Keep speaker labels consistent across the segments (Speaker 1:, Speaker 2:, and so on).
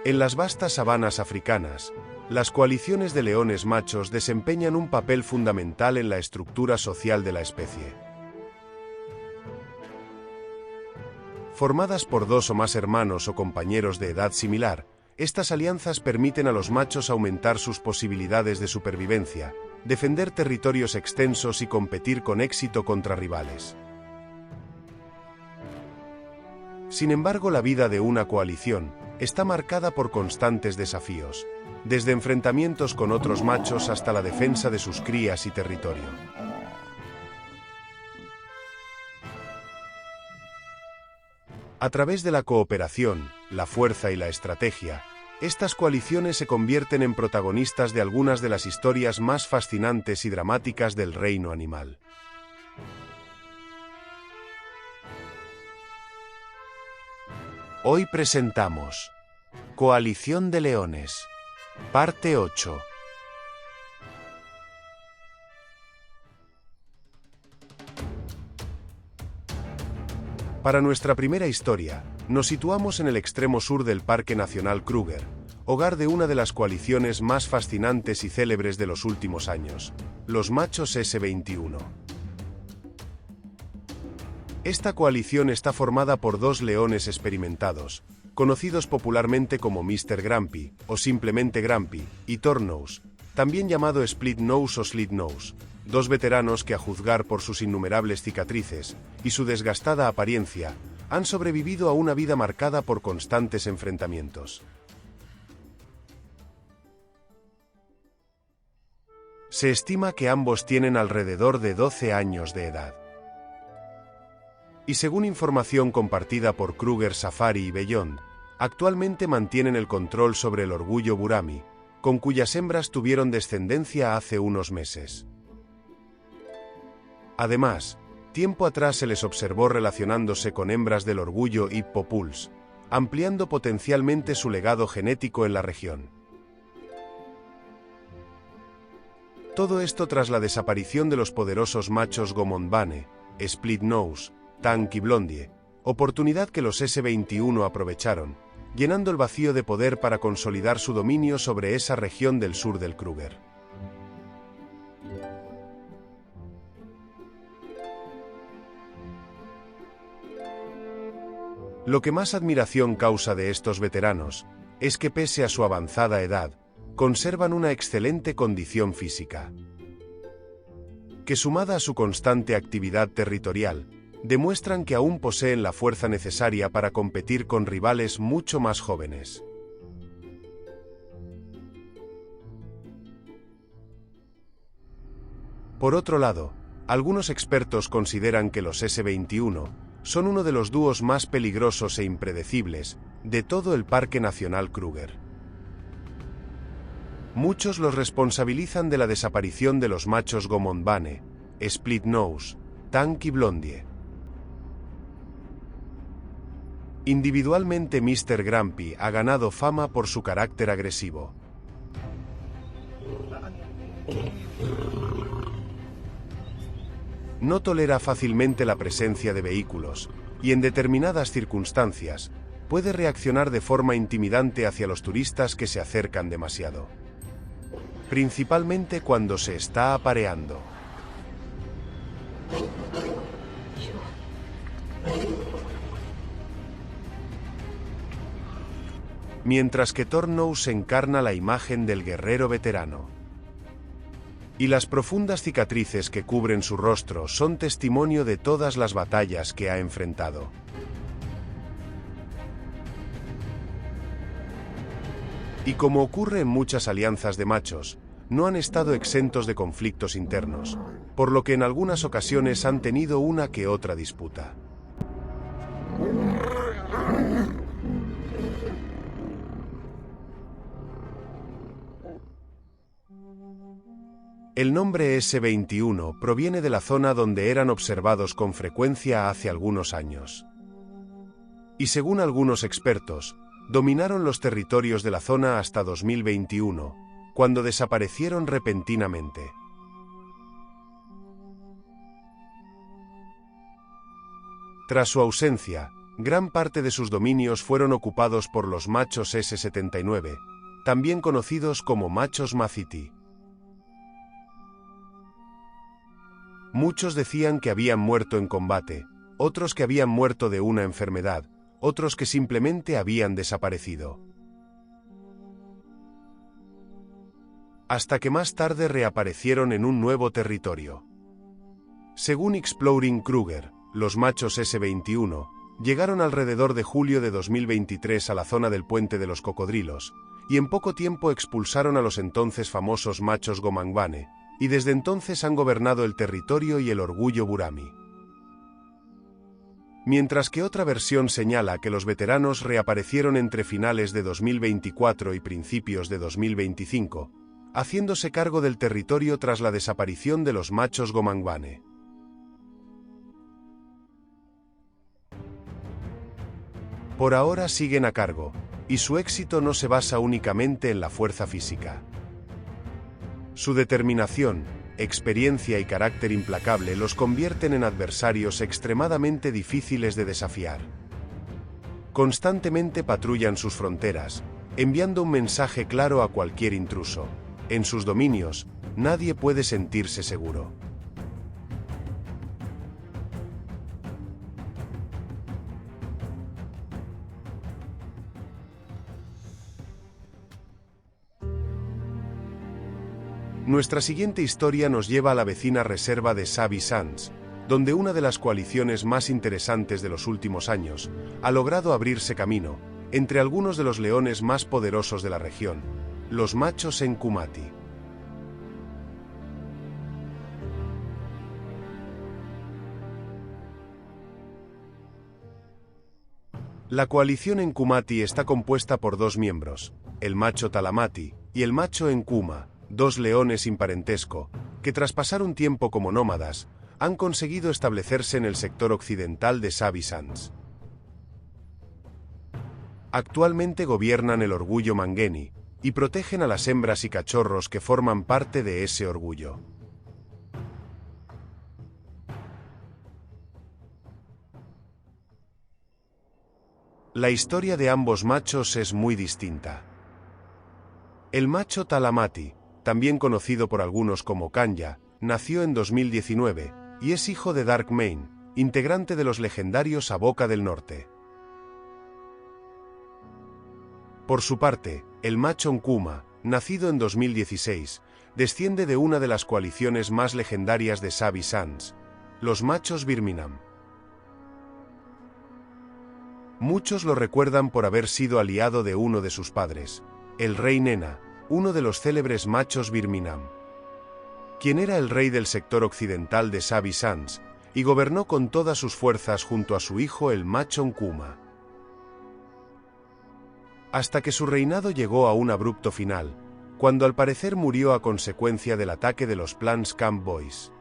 Speaker 1: En las vastas sabanas africanas, las coaliciones de leones machos desempeñan un papel fundamental en la estructura social de la especie. Formadas por dos o más hermanos o compañeros de edad similar, estas alianzas permiten a los machos aumentar sus posibilidades de supervivencia, defender territorios extensos y competir con éxito contra rivales. Sin embargo, la vida de una coalición está marcada por constantes desafíos, desde enfrentamientos con otros machos hasta la defensa de sus crías y territorio. A través de la cooperación, la fuerza y la estrategia, estas coaliciones se convierten en protagonistas de algunas de las historias más fascinantes y dramáticas del reino animal. Hoy presentamos Coalición de Leones, parte 8. Para nuestra primera historia, nos situamos en el extremo sur del Parque Nacional Kruger, hogar de una de las coaliciones más fascinantes y célebres de los últimos años, los machos S21. Esta coalición está formada por dos leones experimentados, conocidos popularmente como Mr. Grumpy, o simplemente Grumpy, y Tornose, también llamado Split Nose o Slit Nose, dos veteranos que, a juzgar por sus innumerables cicatrices y su desgastada apariencia, han sobrevivido a una vida marcada por constantes enfrentamientos. Se estima que ambos tienen alrededor de 12 años de edad. Y según información compartida por Kruger Safari y Beyond, actualmente mantienen el control sobre el orgullo Burami, con cuyas hembras tuvieron descendencia hace unos meses. Además, tiempo atrás se les observó relacionándose con hembras del orgullo Hippo Pulse, ampliando potencialmente su legado genético en la región. Todo esto tras la desaparición de los poderosos machos Gomonbane, Split Nose, Tank y Blondie, oportunidad que los S21 aprovecharon, llenando el vacío de poder para consolidar su dominio sobre esa región del sur del Kruger. Lo que más admiración causa de estos veteranos es que, pese a su avanzada edad, conservan una excelente condición física, que, sumada a su constante actividad territorial, demuestran que aún poseen la fuerza necesaria para competir con rivales mucho más jóvenes. Por otro lado, algunos expertos consideran que los S21 son uno de los dúos más peligrosos e impredecibles de todo el Parque Nacional Kruger. Muchos los responsabilizan de la desaparición de los machos Gomonbane, Split Nose, Tank y Blondie. Individualmente, Mr. Grumpy ha ganado fama por su carácter agresivo. No tolera fácilmente la presencia de vehículos, y en determinadas circunstancias, puede reaccionar de forma intimidante hacia los turistas que se acercan demasiado. Principalmente cuando se está apareando. Mientras que Tornose encarna la imagen del guerrero veterano. Y las profundas cicatrices que cubren su rostro son testimonio de todas las batallas que ha enfrentado. Y como ocurre en muchas alianzas de machos, no han estado exentos de conflictos internos, por lo que en algunas ocasiones han tenido una que otra disputa. El nombre S21 proviene de la zona donde eran observados con frecuencia hace algunos años. Y según algunos expertos, dominaron los territorios de la zona hasta 2021, cuando desaparecieron repentinamente. Tras su ausencia, Gran parte de sus dominios fueron ocupados por los machos S-79, también conocidos como machos Mathiti. Muchos decían que habían muerto en combate, otros que habían muerto de una enfermedad, otros que simplemente habían desaparecido. Hasta que más tarde reaparecieron en un nuevo territorio. Según Exploring Kruger, los machos S-21 llegaron alrededor de julio de 2023 a la zona del Puente de los Cocodrilos, y en poco tiempo expulsaron a los entonces famosos machos Gomangbane, y desde entonces han gobernado el territorio y el orgullo Burami. Mientras que otra versión señala que los veteranos reaparecieron entre finales de 2024 y principios de 2025, haciéndose cargo del territorio tras la desaparición de los machos Gomangbane. Por ahora siguen a cargo, y su éxito no se basa únicamente en la fuerza física. Su determinación, experiencia y carácter implacable los convierten en adversarios extremadamente difíciles de desafiar. Constantemente patrullan sus fronteras, enviando un mensaje claro a cualquier intruso: en sus dominios, nadie puede sentirse seguro. Nuestra siguiente historia nos lleva a la vecina reserva de Sabi Sands, donde una de las coaliciones más interesantes de los últimos años ha logrado abrirse camino entre algunos de los leones más poderosos de la región, los machos Enkumati. La coalición Enkumati está compuesta por dos miembros, el macho Talamati y el macho Enkuma, dos leones sin parentesco, que tras pasar un tiempo como nómadas, han conseguido establecerse en el sector occidental de Sabi Sands. Actualmente gobiernan el orgullo Mangeni, y protegen a las hembras y cachorros que forman parte de ese orgullo. La historia de ambos machos es muy distinta. El macho Talamati, también conocido por algunos como Kanya, nació en 2019, y es hijo de Darkmane, integrante de los legendarios Avoca del Norte. Por su parte, el macho Nkuma, nacido en 2016, desciende de una de las coaliciones más legendarias de Sabi Sands, los machos Birmingham. Muchos lo recuerdan por haber sido aliado de uno de sus padres, el rey Nena, uno de los célebres machos Birmingham, quien era el rey del sector occidental de Sabi Sands, y gobernó con todas sus fuerzas junto a su hijo el macho Nkuma. Hasta que su reinado llegó a un abrupto final, cuando al parecer murió a consecuencia del ataque de los Plans Camp Boys.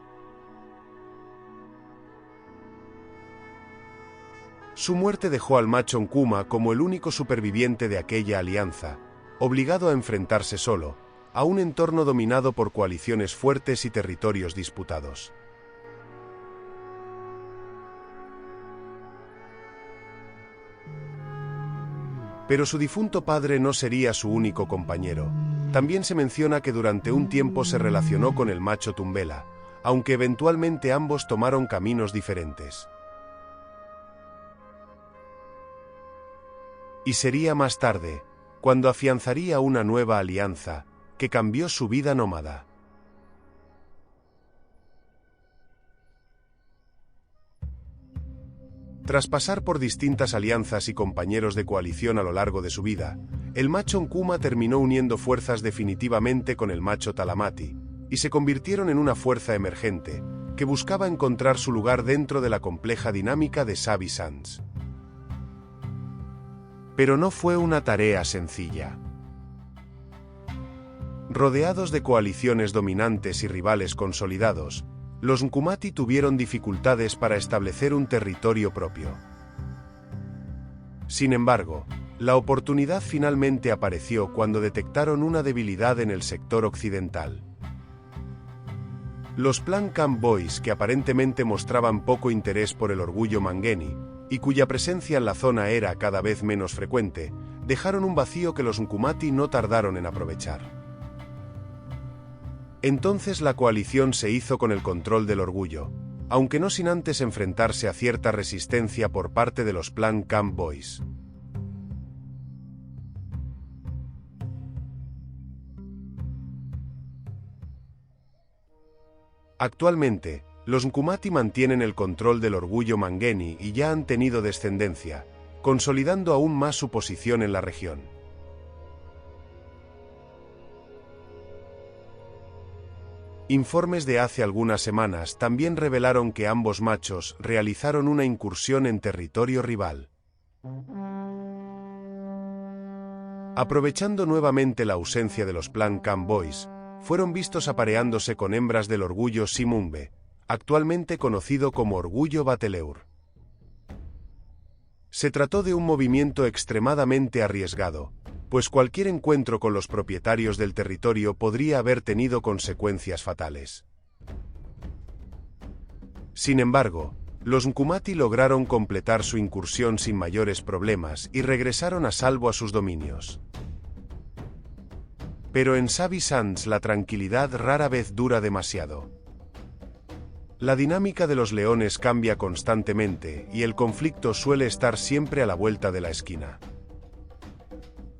Speaker 1: Su muerte dejó al macho Nkuma como el único superviviente de aquella alianza, obligado a enfrentarse solo a un entorno dominado por coaliciones fuertes y territorios disputados. Pero su difunto padre no sería su único compañero. También se menciona que durante un tiempo se relacionó con el macho Tumbela, aunque eventualmente ambos tomaron caminos diferentes. Y sería más tarde, cuando afianzaría una nueva alianza, que cambió su vida nómada. Tras pasar por distintas alianzas y compañeros de coalición a lo largo de su vida, el macho Nkuma terminó uniendo fuerzas definitivamente con el macho Talamati, y se convirtieron en una fuerza emergente, que buscaba encontrar su lugar dentro de la compleja dinámica de Sabi Sands. Pero no fue una tarea sencilla. Rodeados de coaliciones dominantes y rivales consolidados, los Nkumati tuvieron dificultades para establecer un territorio propio. Sin embargo, la oportunidad finalmente apareció cuando detectaron una debilidad en el sector occidental. Los Plan Camp Boys, que aparentemente mostraban poco interés por el orgullo Mangeni, y cuya presencia en la zona era cada vez menos frecuente, dejaron un vacío que los Nkumati no tardaron en aprovechar. Entonces la coalición se hizo con el control del orgullo, aunque no sin antes enfrentarse a cierta resistencia por parte de los Plan Camp Boys. Actualmente, los Nkumati mantienen el control del orgullo Mangeni y ya han tenido descendencia, consolidando aún más su posición en la región. Informes de hace algunas semanas también revelaron que ambos machos realizaron una incursión en territorio rival. Aprovechando nuevamente la ausencia de los Plan Camp Boys, fueron vistos apareándose con hembras del orgullo Simumbe, actualmente conocido como orgullo Bateleur. Se trató de un movimiento extremadamente arriesgado, pues cualquier encuentro con los propietarios del territorio podría haber tenido consecuencias fatales. Sin embargo, los Nkumati lograron completar su incursión sin mayores problemas y regresaron a salvo a sus dominios. Pero en Sabi Sands la tranquilidad rara vez dura demasiado. La dinámica de los leones cambia constantemente y el conflicto suele estar siempre a la vuelta de la esquina.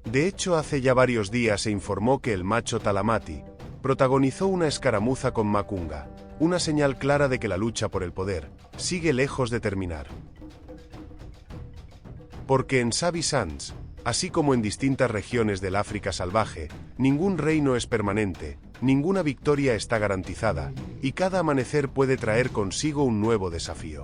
Speaker 1: De hecho, hace ya varios días se informó que el macho Talamati protagonizó una escaramuza con Makunga, una señal clara de que la lucha por el poder sigue lejos de terminar. Porque en Sabi Sands, así como en distintas regiones del África salvaje, ningún reino es permanente, ninguna victoria está garantizada, y cada amanecer puede traer consigo un nuevo desafío.